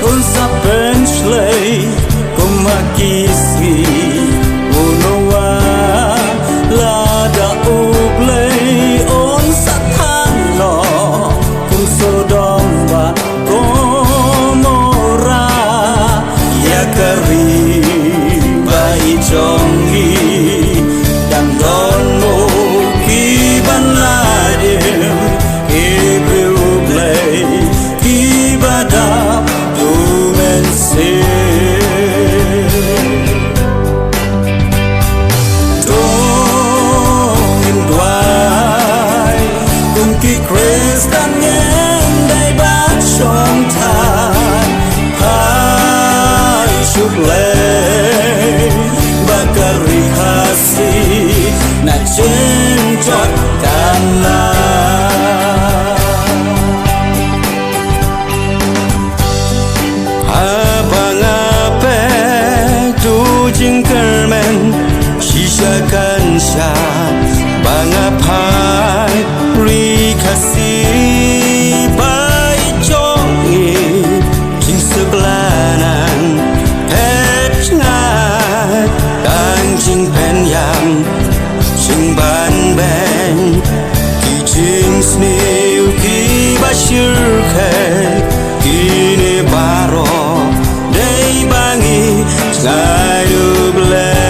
on sa penslei kuma kismi unowa lada ublei on sa thano kum sodomba gomora yakari bai chongi dan don mo ki banladem Kristan ngen dai bat song than hai shuk le bakari khasi na chen chot kana abanga pe tu jing kermen shisha kansha banga pai kasi bai chongi jing sebelanan pet ngai dan jing pen yam jing ban ben ki jing snew ki bashir kai ki ne baro dei bangi ngai duble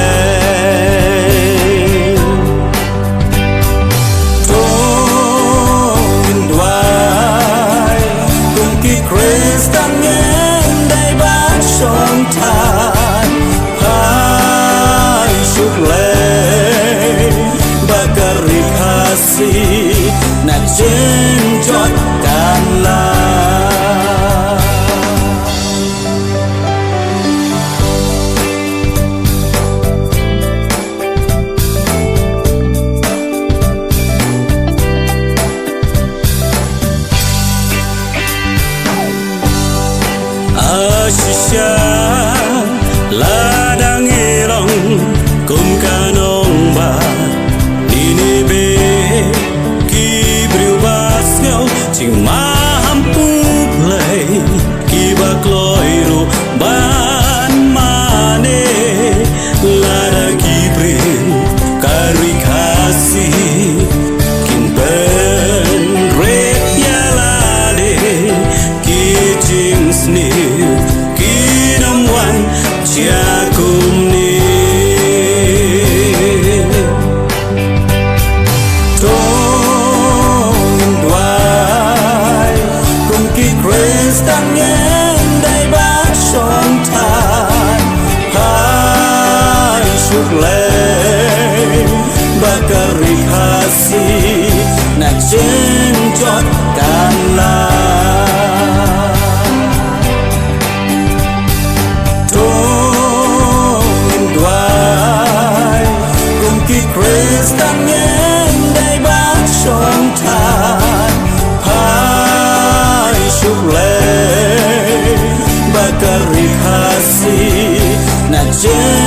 Kristan ngen dai bat song than hai shuk le bakari khasi na chen chot kan la Ashisha ladang ilong kum kanong ba ini be ki briubasnyo ching mahampu play ki bakloiro ban mane lada ki briu kari kasi kin ben rep yalade ki jing sni Kristan ngen dai bat song than hai shuk le bakari khasi na chen chot kan la Kristan ngen dai bat song than hai shuk le bakari khasi na chen